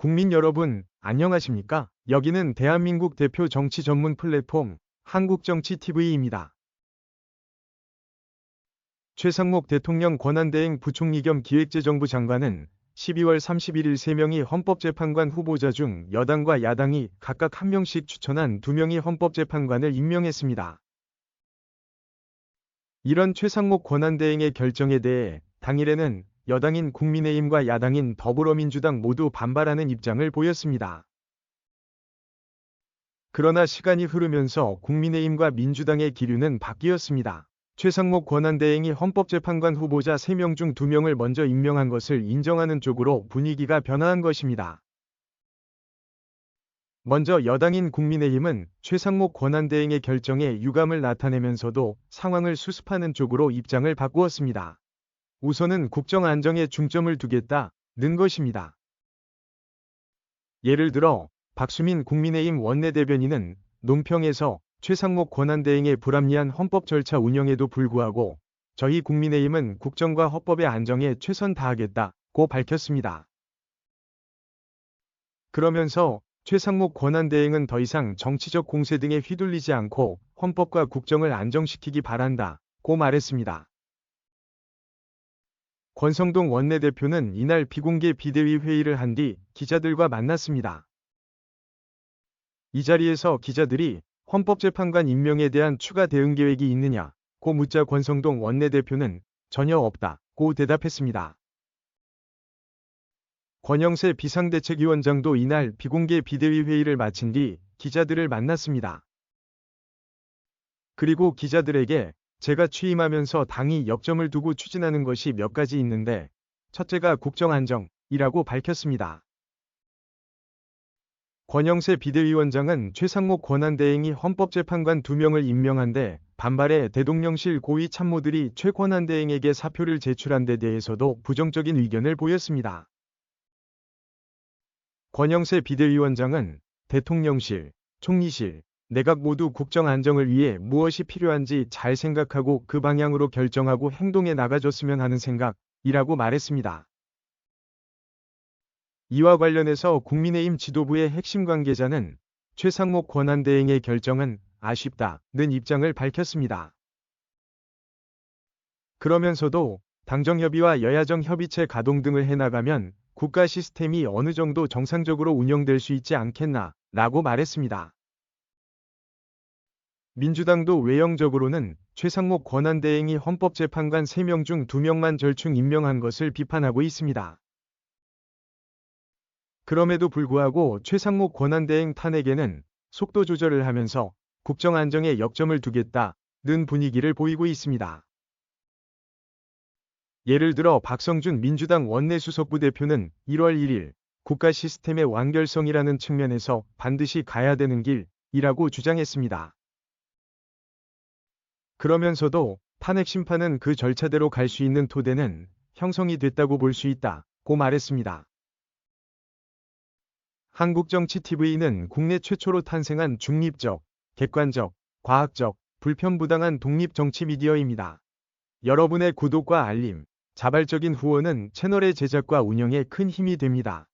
국민 여러분, 안녕하십니까? 여기는 대한민국 대표 정치 전문 플랫폼 한국정치TV입니다. 최상목 대통령 권한대행 부총리 겸 기획재정부 장관은 12월 31일 3명이 헌법재판관 후보자 중 여당과 야당이 각각 1명씩 추천한 2명의 헌법재판관을 임명했습니다. 이런 최상목 권한대행의 결정에 대해 당일에는 여당인 국민의힘과 야당인 더불어민주당 모두 반발하는 입장을 보였습니다. 그러나 시간이 흐르면서 국민의힘과 민주당의 기류는 바뀌었습니다. 최상목 권한대행이 헌법재판관 후보자 3명 중 2명을 먼저 임명한 것을 인정하는 쪽으로 분위기가 변화한 것입니다. 먼저 여당인 국민의힘은 최상목 권한대행의 결정에 유감을 나타내면서도 상황을 수습하는 쪽으로 입장을 바꾸었습니다. 우선은 국정 안정에 중점을 두겠다는 것입니다. 예를 들어 박수민 국민의힘 원내대변인은 논평에서 최상목 권한대행의 불합리한 헌법 절차 운영에도 불구하고 저희 국민의힘은 국정과 헌법의 안정에 최선 다하겠다고 밝혔습니다. 그러면서 최상목 권한대행은 더 이상 정치적 공세 등에 휘둘리지 않고 헌법과 국정을 안정시키기 바란다고 말했습니다. 권성동 원내대표는 이날 비공개 비대위 회의를 한 뒤 기자들과 만났습니다. 이 자리에서 기자들이 헌법재판관 임명에 대한 추가 대응 계획이 있느냐고 묻자 권성동 원내대표는 전혀 없다고 대답했습니다. 권영세 비상대책위원장도 이날 비공개 비대위 회의를 마친 뒤 기자들을 만났습니다. 그리고 기자들에게 제가 취임하면서 당이 역점을 두고 추진하는 것이 몇 가지 있는데 첫째가 국정안정이라고 밝혔습니다. 권영세 비대위원장은 최상목 권한대행이 헌법재판관 2명을 임명한 데 반발해 대통령실 고위 참모들이 최 권한대행에게 사표를 제출한 데 대해서도 부정적인 의견을 보였습니다. 권영세 비대위원장은 대통령실, 총리실, 내각 모두 국정 안정을 위해 무엇이 필요한지 잘 생각하고 그 방향으로 결정하고 행동해 나가줬으면 하는 생각이라고 말했습니다. 이와 관련해서 국민의힘 지도부의 핵심 관계자는 최상목 권한대행의 결정은 아쉽다는 입장을 밝혔습니다. 그러면서도 당정협의와 여야정 협의체 가동 등을 해나가면 국가 시스템이 어느 정도 정상적으로 운영될 수 있지 않겠나라고 말했습니다. 민주당도 외형적으로는 최상목 권한대행이 헌법재판관 3명 중 2명만 절충 임명한 것을 비판하고 있습니다. 그럼에도 불구하고 최상목 권한대행 탄핵에는 속도 조절을 하면서 국정 안정에 역점을 두겠다는 분위기를 보이고 있습니다. 예를 들어 박성준 민주당 원내수석부 대표는 1월 1일 국가 시스템의 완결성이라는 측면에서 반드시 가야 되는 길이라고 주장했습니다. 그러면서도 탄핵 심판은 그 절차대로 갈 수 있는 토대는 형성이 됐다고 볼 수 있다고 말했습니다. 한국정치TV는 국내 최초로 탄생한 중립적, 객관적, 과학적, 불편부당한 독립정치 미디어입니다. 여러분의 구독과 알림, 자발적인 후원은 채널의 제작과 운영에 큰 힘이 됩니다.